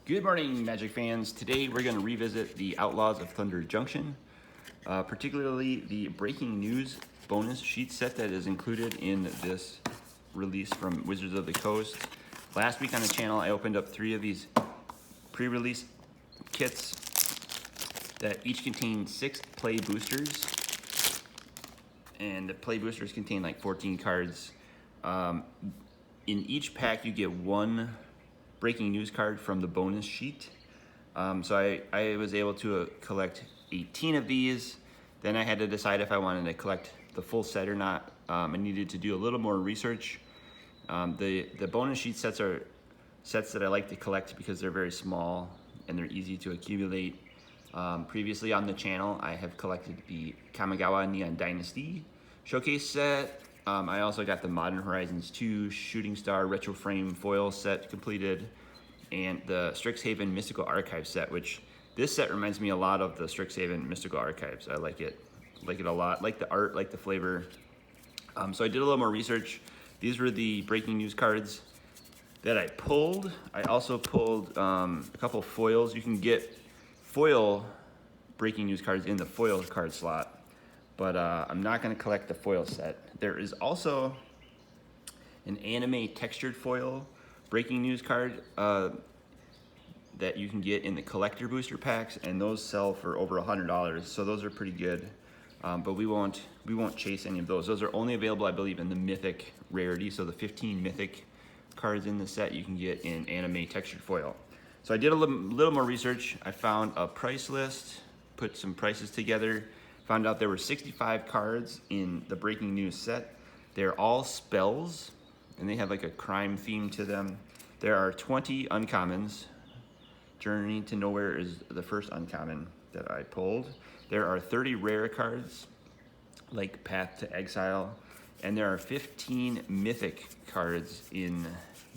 Good morning, Magic fans. Today we're going to revisit the Outlaws of Thunder Junction, particularly the breaking news bonus sheet set that is included in this release from Wizards of the Coast. Last week on the channel, I opened up 3 of these pre-release kits that each contain 6 play boosters, and the play boosters contain like 14 cards. In each pack, you get 1 breaking news card from the bonus sheet. So I was able to collect 18 of these. Then I had to decide if I wanted to collect the full set or not. I needed to do a little more research. The bonus sheet sets are sets that I like to collect because they're very small and they're easy to accumulate. Previously on the channel, I have collected the Kamigawa Neon Dynasty showcase set. I also got the Modern Horizons 2 Shooting Star Retro Frame foil set completed, and the Strixhaven Mystical Archives set, which this set reminds me a lot of the Strixhaven Mystical Archives. I like it a lot, like the art, like the flavor. So I did a little more research. These were the breaking news cards that I pulled. I also pulled a couple foils. You can get foil breaking news cards in the foil card slot, but I'm not going to collect the foil set. There is also an anime textured foil breaking news card that you can get in the collector booster packs, and those sell for over $100, so those are pretty good. But we won't chase any of those. Those are only available, I believe, in the mythic rarity, so the 15 mythic cards in the set you can get in anime textured foil. So I did a little more research. I found a price list, put some prices together, found out there were 65 cards in the breaking news set. They're all spells, and they have like a crime theme to them. There are 20 uncommons. Journey to Nowhere is the first uncommon that I pulled. There are 30 rare cards, like Path to Exile, and there are 15 mythic cards in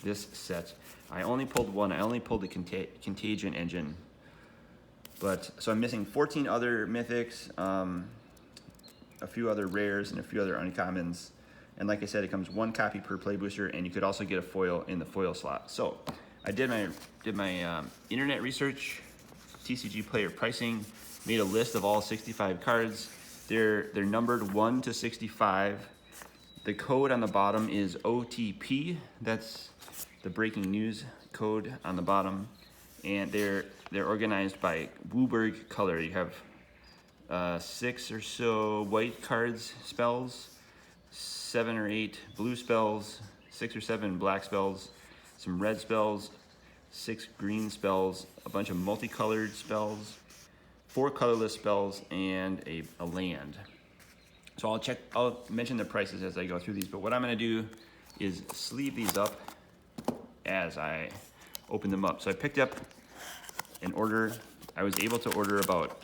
this set. I only pulled 1. I only pulled the Contagion Engine. So I'm missing 14 other mythics, a few other rares, and a few other uncommons. And like I said, it comes 1 copy per play booster, and you could also get a foil in the foil slot. So I did my internet research, TCG player pricing, made a list of all 65 cards. They're numbered 1 to 65. The code on the bottom is OTP. That's the breaking news code on the bottom, and they're organized by Wooburg color. You have 6 or so white cards, spells, 7 or 8 blue spells, 6 or 7 black spells, some red spells, 6 green spells, a bunch of multicolored spells, 4 colorless spells, and a land. So I'll mention the prices as I go through these, but what I'm gonna do is sleeve these up as I open them up. So I picked up an order. I was able to order about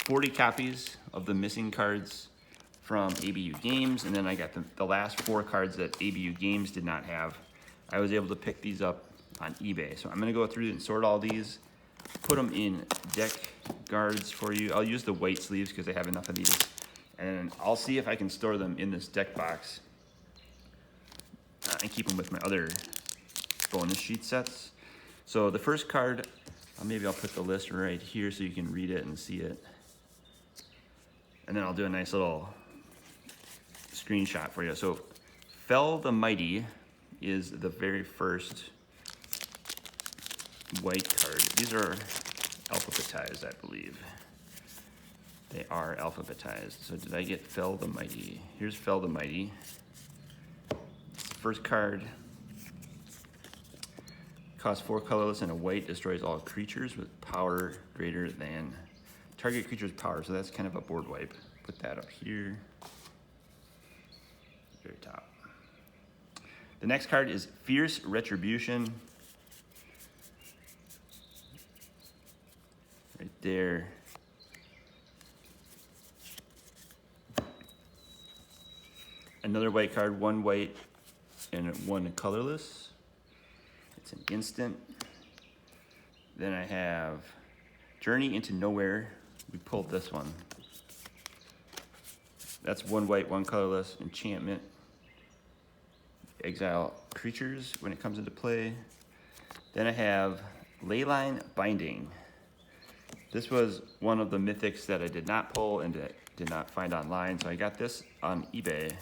40 copies of the missing cards from ABU Games, and then I got the last 4 cards that ABU Games did not have. I was able to pick these up on eBay. So I'm gonna go through and sort all these, put them in deck guards for you. I'll use the white sleeves because I have enough of these, and I'll see if I can store them in this deck box and keep them with my other bonus sheet sets. So the first card, maybe I'll put the list right here so you can read it and see it. And then I'll do a nice little screenshot for you. So Fell the Mighty is the very first white card. These are alphabetized, I believe. They are alphabetized. So did I get Fell the Mighty? Here's Fell the Mighty. First card. Costs 4 colorless and a white, destroys all creatures with power greater than target creature's power. So that's kind of a board wipe. Put that up here. Very top. The next card is Fierce Retribution. Right there. Another white card, 1 white and 1 colorless. It's an instant. Then I have Journey into Nowhere. We pulled this one. That's 1 white, 1 colorless. Enchantment. Exile creatures when it comes into play. Then I have Leyline Binding. This was one of the mythics that I did not pull and did not find online, so I got this on eBay.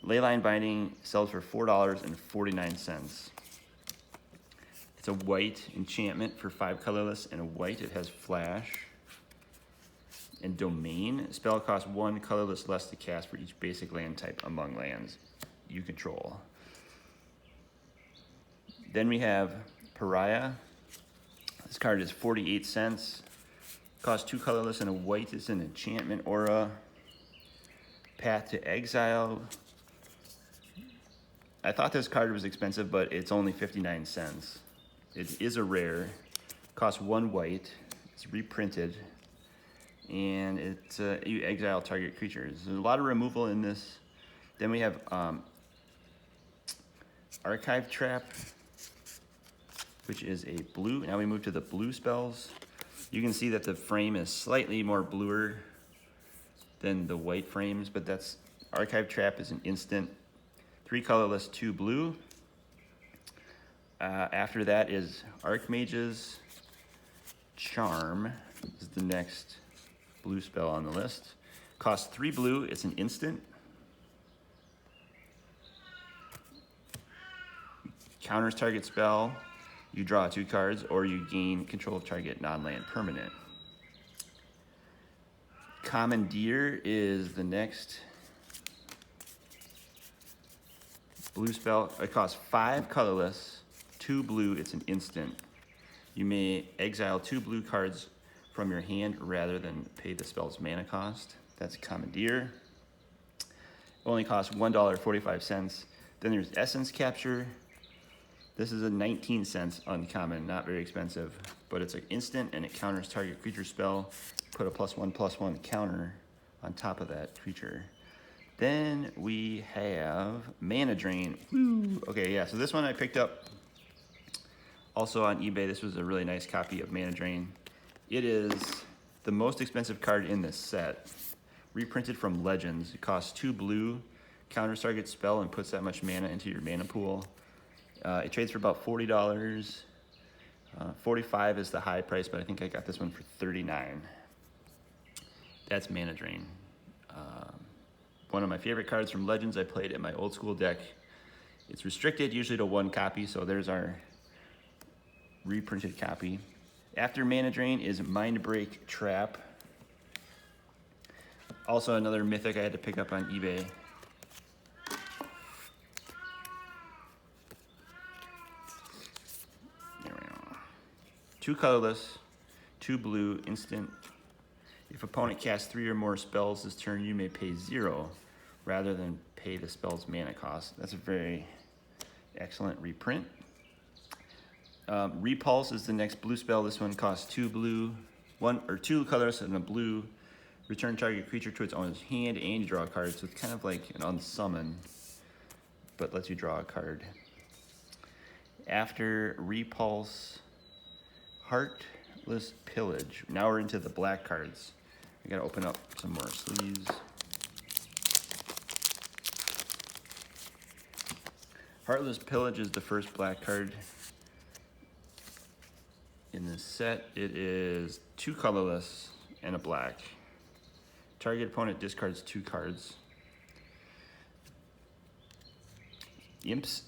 Leyline Binding sells for $4.49. It's a white enchantment for 5 colorless and a white. It has flash and domain. Spell costs 1 colorless less to cast for each basic land type among lands you control. Then we have Pariah. This card is 48 cents. Costs 2 colorless and a white. It's an enchantment aura. Path to Exile. I thought this card was expensive, but it's only 59 cents. It is a rare. Costs 1 white. It's reprinted. And it's you exile target creatures. There's a lot of removal in this. Then we have Archive Trap, which is a blue. Now we move to the blue spells. You can see that the frame is slightly more bluer than the white frames, but that's Archive Trap is an instant. 3 colorless, 2 blue. After that is Archmage's Charm. This is the next blue spell on the list. Costs 3 blue, it's an instant. Counters target spell, you draw 2 cards, or you gain control of target non-land permanent. Commandeer is the next blue spell. It costs 5 colorless, 2 blue, it's an instant. You may exile 2 blue cards from your hand rather than pay the spell's mana cost. That's Commandeer. It only costs $1.45. Then there's Essence Capture. This is a 19 cents uncommon, not very expensive, but it's an instant and it counters target creature spell. Put a +1/+1 counter on top of that creature. Then we have Mana Drain. Woo. Okay, yeah, so this one I picked up also on eBay. This was a really nice copy of Mana Drain. It is the most expensive card in this set. Reprinted from Legends. It costs 2 blue, counters target spell, and puts that much mana into your mana pool. It trades for about $40. 45 is the high price, but I think I got this one for 39. That's Mana Drain. One of my favorite cards from Legends. I played in my old school deck. It's restricted usually to 1 copy, so there's our reprinted copy. After Mana Drain is Mindbreak Trap. Also another mythic I had to pick up on eBay. There we go. 2 colorless, 2 blue, instant. If opponent casts 3 or more spells this turn, you may pay 0 rather than pay the spell's mana cost. That's a very excellent reprint. Repulse is the next blue spell. This one costs 2 blue, 2 colors and a blue. Return target creature to its owner's hand and you draw a card. So it's kind of like an unsummon, but lets you draw a card. After Repulse, Heartless Pillage. Now we're into the black cards. I gotta open up some more sleeves. Heartless Pillage is the first black card in this set. It is 2 colorless and a black. Target opponent discards 2 cards. Imp's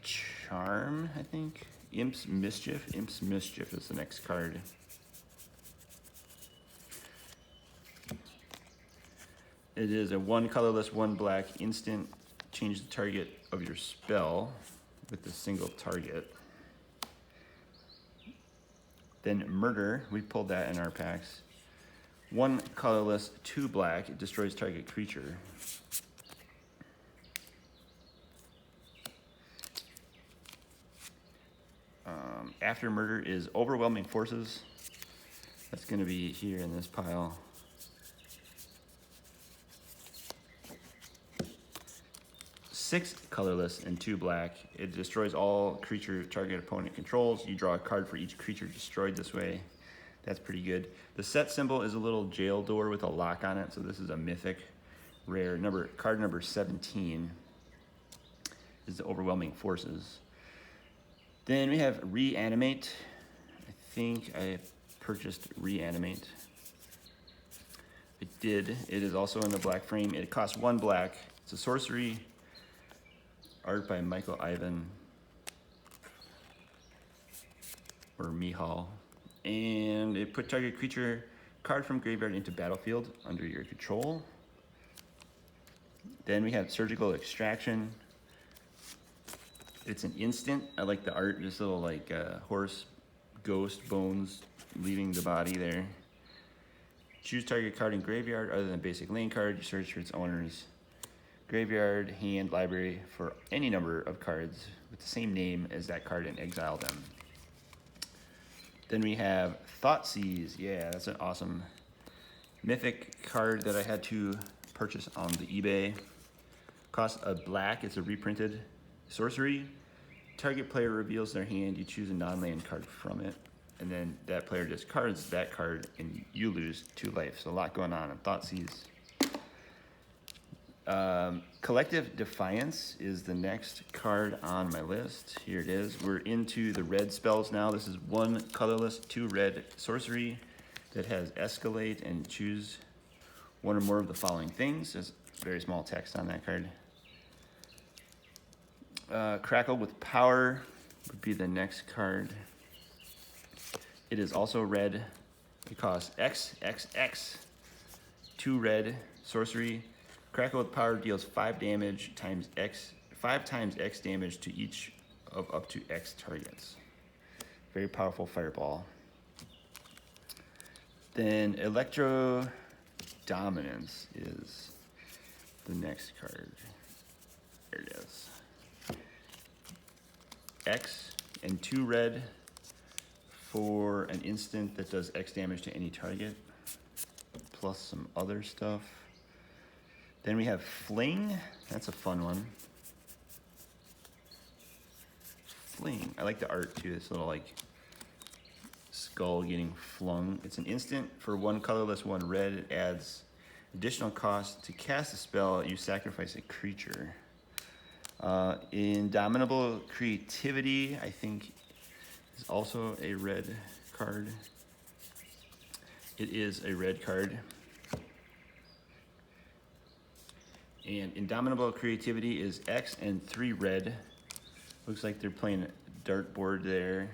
Charm, I think. Imp's Mischief. Imp's Mischief is the next card. It is a 1 colorless, 1 black instant. Change the target of your spell with a single target. Then Murder, we pulled that in our packs. 1 colorless, 2 black, it destroys target creature. After Murder is Overwhelming Forces. That's gonna be here in this pile. Six colorless and 2 black. It destroys all creature target opponent controls. You draw a card for each creature destroyed this way. That's pretty good. The set symbol is a little jail door with a lock on it, so this is a mythic rare card number 17. is the overwhelming forces. Then we have Reanimate. I think I purchased Reanimate. It did. It is also in the black frame. It costs 1 black. It's a sorcery. Art by Michael Ivan or Mihal. And it put target creature card from graveyard into battlefield under your control. Then we have Surgical Extraction. It's an instant. I like the art, this little like horse ghost bones leaving the body there. Choose target card in graveyard other than basic lane card. You search for its owner's graveyard, hand, library for any number of cards with the same name as that card and exile them. Then we have Thoughtseize. Yeah, that's an awesome mythic card that I had to purchase on the eBay. Costs a black. It's a reprinted sorcery. Target player reveals their hand. You choose a non-land card from it. And then that player discards that card and you lose 2 life. So a lot going on in Thoughtseize. Collective Defiance is the next card on my list. Here it is. We're into the red spells now. This is 1 colorless, 2 red sorcery that has Escalate and choose 1 or more of the following things. There's very small text on that card. Crackle with Power would be the next card. It is also red. It costs X, X, X. 2 red sorcery. Crackle with Power deals 5 damage times X, 5 times X damage to each of up to X targets. Very powerful fireball. Then Electro Dominance is the next card. There it is. X and 2 red for an instant that does X damage to any target, plus some other stuff. Then we have Fling. That's a fun one. Fling. I like the art too. This little like skull getting flung. It's an instant for 1 colorless, 1 red. It adds additional cost to cast a spell. You sacrifice a creature. Indomitable Creativity, I think, is also a red card. It is a red card. And Indomitable Creativity is X and 3 red. Looks like they're playing dartboard there.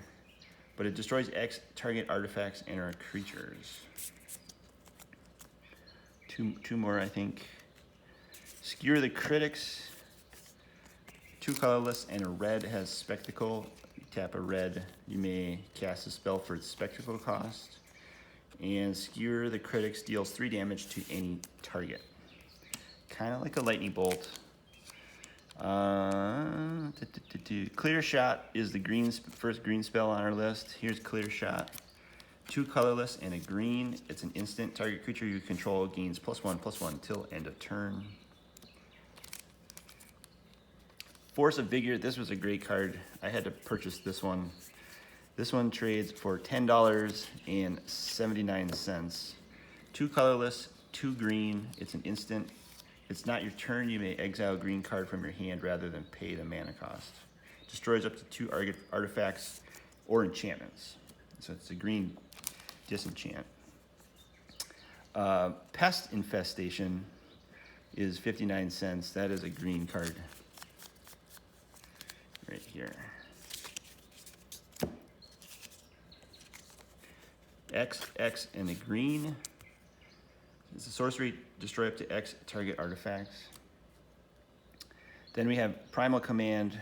But it destroys X target artifacts and our creatures. Two more, I think. Skewer the Critics. 2 colorless and a red has Spectacle. You tap a red, you may cast a spell for its Spectacle cost. And Skewer the Critics deals 3 damage to any target. Kind of like a lightning bolt. Clear Shot is the first green spell on our list. Here's Clear Shot. 2 colorless and a green. It's an instant. Target creature you control gains +1/+1 till end of turn. Force of Vigor. This was a great card. I had to purchase this one. This one trades for $10.79. 2 colorless, 2 green. It's an instant. It's not your turn. You may exile a green card from your hand rather than pay the mana cost. Destroys up to 2 artifacts or enchantments. So it's a green disenchant. Pest Infestation is 59 cents. That is a green card right here. X, X, and a green. It's a sorcery, destroy up to X target artifacts. Then we have Primal Command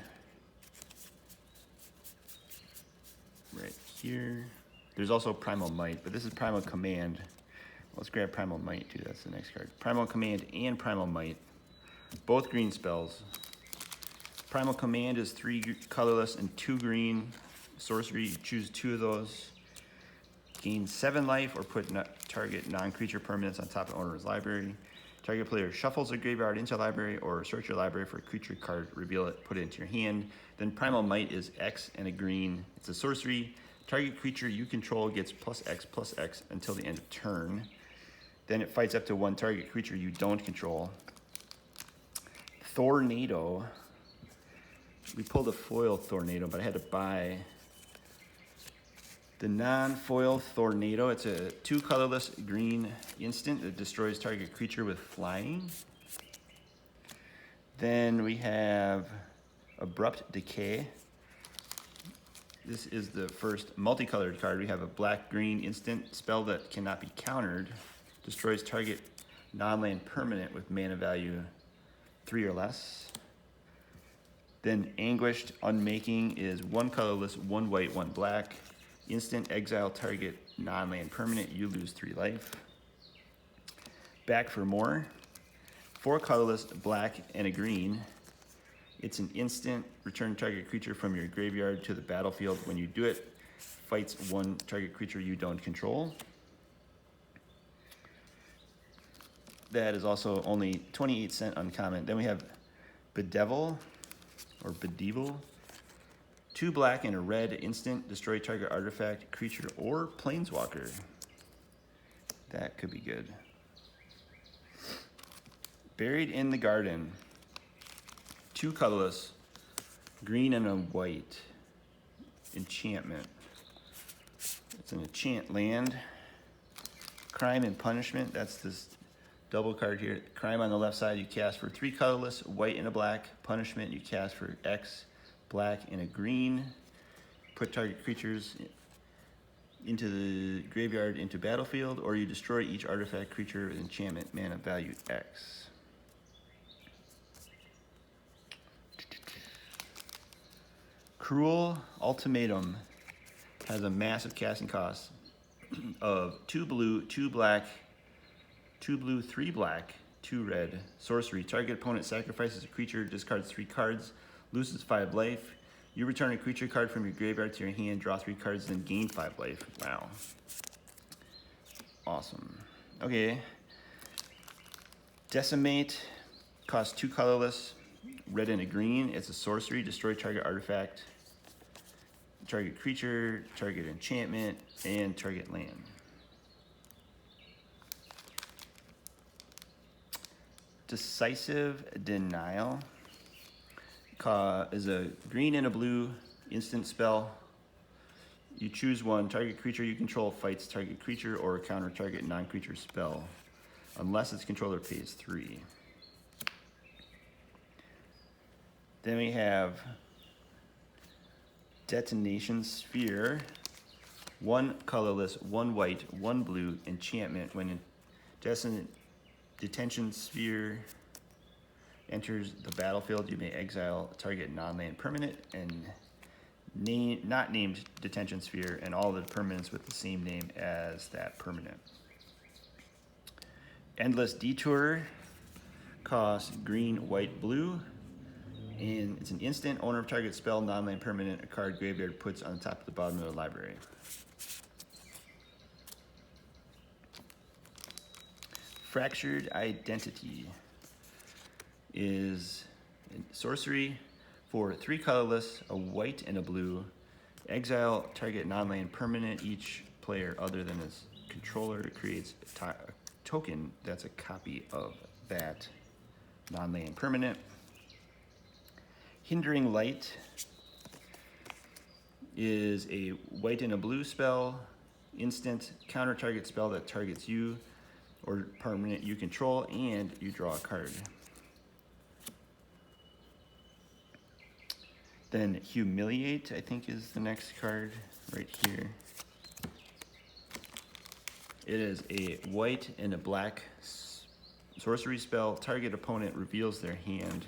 right here. There's also Primal Might, but this is Primal Command. Let's grab Primal Might too, that's the next card. Primal Command and Primal Might, both green spells. Primal Command is 3 colorless and 2 green. Sorcery, you choose 2 of those. Gain 7 life or put target non-creature permanents on top of owner's library. Target player shuffles a graveyard into library or search your library for a creature card, reveal it, put it into your hand. Then Primal Might is X and a green. It's a sorcery. Target creature you control gets +X/+X until the end of turn. Then it fights up to 1 target creature you don't control. Tornado. we pulled a foil Tornado, but I had to buy the non-foil Tornado. It's a 2 colorless green instant that destroys target creature with flying. Then we have Abrupt Decay. This is the first multicolored card. We have a black-green instant spell that cannot be countered. Destroys target non-land permanent with mana value 3 or less. Then Anguished Unmaking is 1 colorless, 1 white, 1 black. Instant exile target non-land permanent. You lose 3 life. Back for More. 4 colorless, black, and a green. It's an instant. Return target creature from your graveyard to the battlefield. When you do it, fights 1 target creature you don't control. That is also only 28-cent uncommon. Then we have Bedevil, or Bedevil. 2 black and a red instant. Destroy target artifact, creature, or planeswalker. That could be good. Buried in the Garden. 2 colorless, green and a white. Enchantment. It's an enchant land. Crime and Punishment. That's this double card here. Crime on the left side, you cast for 3 colorless, white and a black. Punishment, you cast for X, black and a green. Put target creatures into the graveyard into battlefield, or you destroy each artifact creature with enchantment mana value X. Cruel Ultimatum has a massive casting cost of 2 blue, 2 black, 2 blue, 3 black, 2 red. Sorcery. Target opponent sacrifices a creature, discards 3 cards, loses 5 life. You return a creature card from your graveyard to your hand, draw 3 cards, then gain 5 life. Wow. Awesome. Okay. Decimate costs 2 colorless, red and a green. It's a sorcery. Destroy target artifact, target creature, target enchantment, and target land. Decisive Denial is a green and a blue instant spell. You choose 1. Target creature you control fights target creature or counter target non-creature spell, unless its controller pays 3. Then we have Detonation Sphere. 1 colorless, 1 white, 1 blue. Enchantment. When Detention Sphere enters the battlefield, you may exile target non-land permanent and not named Detention Sphere and all the permanents with the same name as that permanent. Endless Detour costs green, white, blue. And it's an instant. Owner of target spell, non-land permanent, a card graveyard puts on the top of the bottom of the library. Fractured Identity is sorcery for 3 colorless, a white and a blue. Exile target non-land permanent. Each player other than his controller creates a token that's a copy of that non-land permanent. Hindering Light is a white and a blue spell, instant, counter target spell that targets you or permanent you control, and you draw a card. Then Humiliate, I think, is the next card right here. It is a white and a black sorcery spell. Target opponent reveals their hand.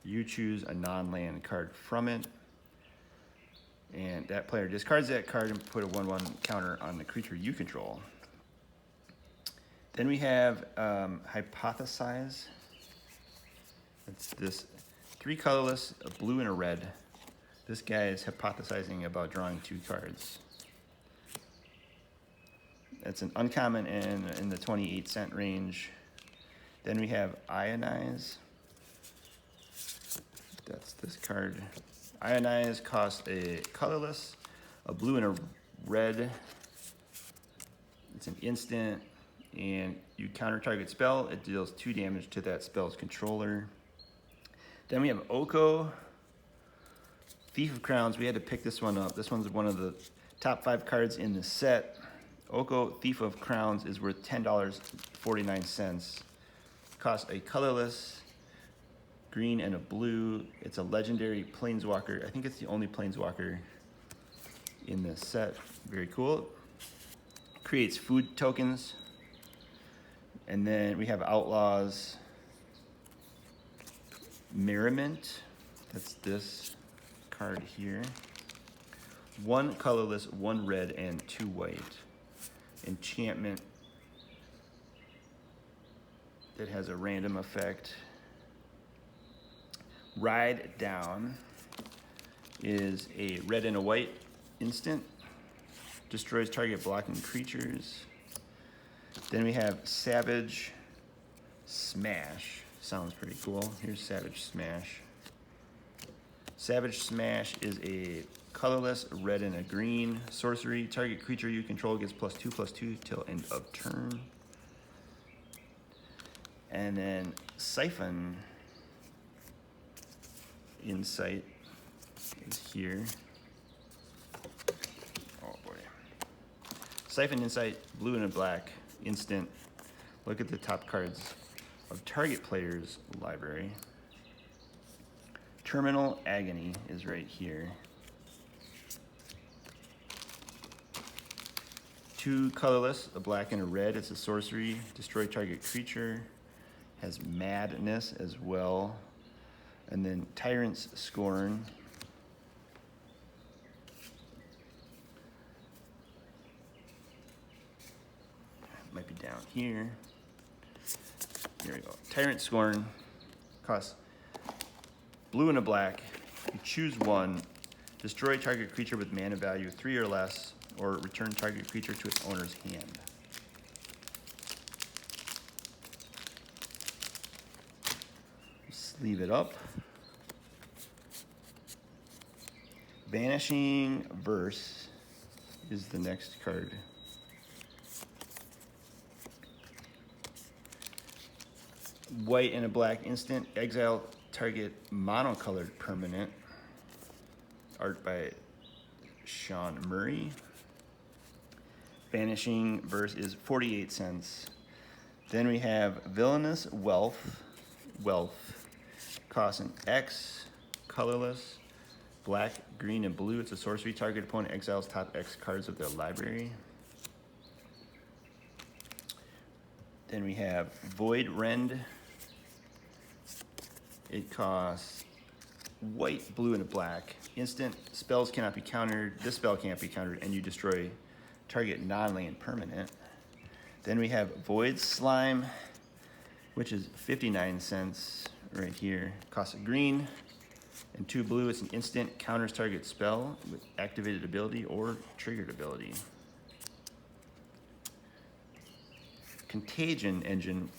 You choose a non-land card from it, and that player discards that card and put a 1/1 counter on the creature you control. Then we have Hypothesize. It's this 3 colorless, a blue and a red. This guy is hypothesizing about drawing 2 cards. It's an uncommon and in the 28-cent range. Then we have Ionize. That's this card. Ionize costs a colorless, a blue and a red. It's an instant, and you counter target spell. It deals 2 damage to that spell's controller. Then we have Oko. Thief of Crowns, we had to pick this one up. This one's one of the top 5 cards in the set. Oko Thief of Crowns is worth $10.49. Costs a colorless green and a blue. It's a legendary planeswalker. I think it's the only planeswalker in this set. Very cool. Creates food tokens. And then we have Outlaws Merriment. That's this card here. 1 colorless, 1 red, and 2 white. Enchantment that has a random effect. Ride Down is a red and a white instant. Destroys target blocking creatures. Then we have Savage Smash. Sounds pretty cool. Here's Savage Smash. Savage Smash is a colorless red and a green sorcery. Target creature you control gets +2/+2 till end of turn. And then Siphon Insight is here. Oh boy. Siphon Insight, blue and a black, instant. Look at the top cards of target player's library. Terminal Agony is right here. 2 colorless, a black and a red. It's a sorcery. Destroy target creature. Has Madness as well. And then Tyrant's Scorn. Might be down here. Here we go. Tyrant's Scorn costs blue and a black. You choose 1. Destroy target creature with mana value 3 or less, or return target creature to its owner's hand. Sleeve it up. Vanishing Verse is the next card. White and a black instant. Exile target monocolored permanent. Art by Sean Murray. Vanishing Verse is 48 cents. Then we have Villainous Wealth. Costs an X, colorless, black, green, and blue. It's a sorcery. Target opponent exiles top X cards of their library. Then we have Void Rend. It costs white, blue, and a black. Instant. Spells cannot be countered. This spell can't be countered, and you destroy target non-land permanent. Then we have Void Slime, which is 59 cents right here. Costs a green and 2 blue. It's an instant. Counters target spell with activated ability or triggered ability. Contagion Engine.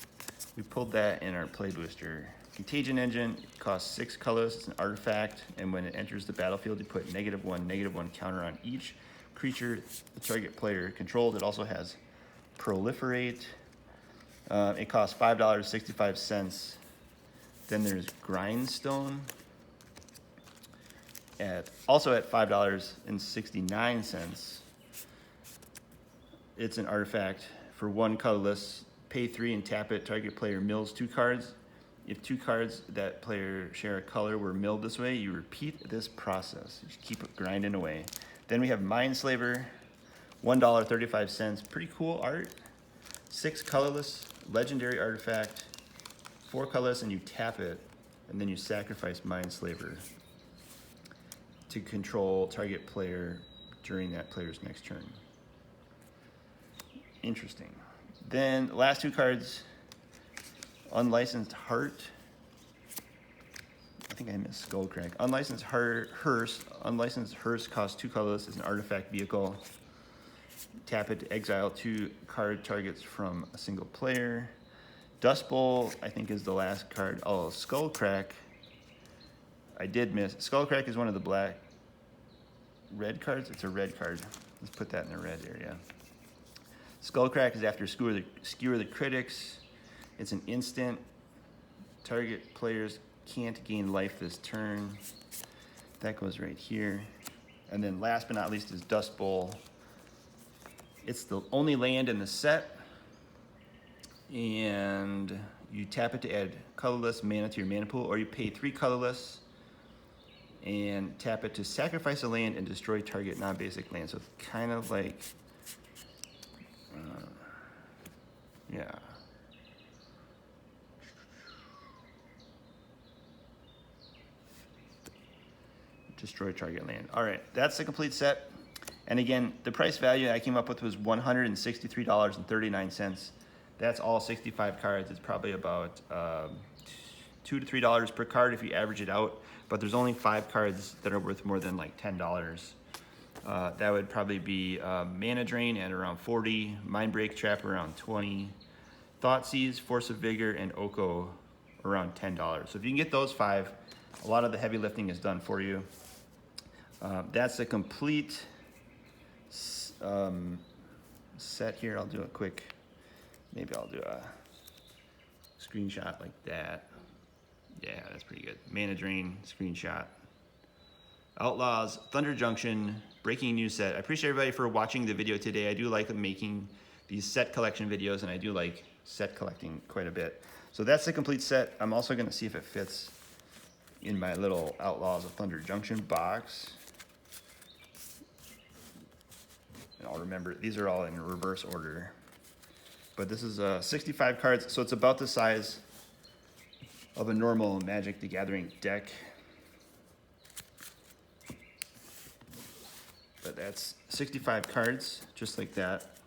We pulled that in our play booster. Contagion Engine costs 6 colors. It's an artifact, and when it enters the battlefield, you put -1/-1 counter on each creature the target player controls. It also has Proliferate. It costs $5.65. Then there's Grindstone, also at $5.69. It's an artifact for 1 colorless. Pay 3 and tap it. Target player mills 2 cards. If 2 cards that player share a color were milled this way, you repeat this process. You just keep grinding away. Then we have Mindslaver, $1.35. Pretty cool art. 6 colorless, legendary artifact, 4 colorless, and you tap it, and then you sacrifice Mindslaver to control target player during that player's next turn. Interesting. Then last 2 cards, Unlicensed Heart. I think I missed Skullcrack. Unlicensed Hearse. Unlicensed Hearse costs 2 colorless. It's an artifact vehicle. Tap it to exile 2 card targets from a single player. Dust Bowl, I think, is the last card. Oh, Skullcrack. I did miss. Skullcrack is one of the red cards. It's a red card. Let's put that in the red area. Skullcrack is after Skewer the Critics. It's an instant. Target players can't gain life this turn. That goes right here. And then last but not least is Dust Bowl. It's the only land in the set. And you tap it to add colorless mana to your mana pool, or you pay 3 colorless and tap it to sacrifice a land and destroy target non-basic land. So it's kind of like, yeah. Destroy target land. All right, that's the complete set. And again, the price value I came up with was $163.39. That's all 65 cards. It's probably about $2 to $3 per card if you average it out. But there's only 5 cards that are worth more than like $10. That would probably be Mana Drain at around 40, Mind Break Trap around 20, Thoughtseize, Force of Vigor, and Oko around $10. So if you can get those 5, a lot of the heavy lifting is done for you. That's a complete set here. I'll do a quick, maybe I'll do a screenshot like that. Yeah, that's pretty good. Mana Drain, screenshot. Outlaws, Thunder Junction, breaking news set. I appreciate everybody for watching the video today. I do like making these set collection videos, and I do like set collecting quite a bit. So that's the complete set. I'm also gonna see if it fits in my little Outlaws of Thunder Junction box. And I'll remember, these are all in reverse order. But this is 65 cards, so it's about the size of a normal Magic the Gathering deck. But that's 65 cards, just like that.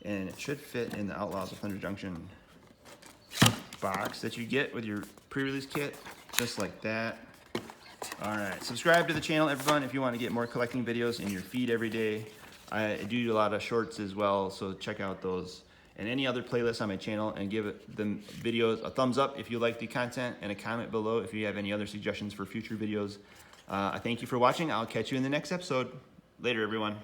And it should fit in the Outlaws of Thunder Junction box that you get with your pre-release kit, just like that. All right, subscribe to the channel, everyone, if you want to get more collecting videos in your feed every day. I do a lot of shorts as well, so check out those and any other playlists on my channel, and give the videos a thumbs up if you like the content, and a comment below if you have any other suggestions for future videos. I thank you for watching. I'll catch you in the next episode. Later, everyone.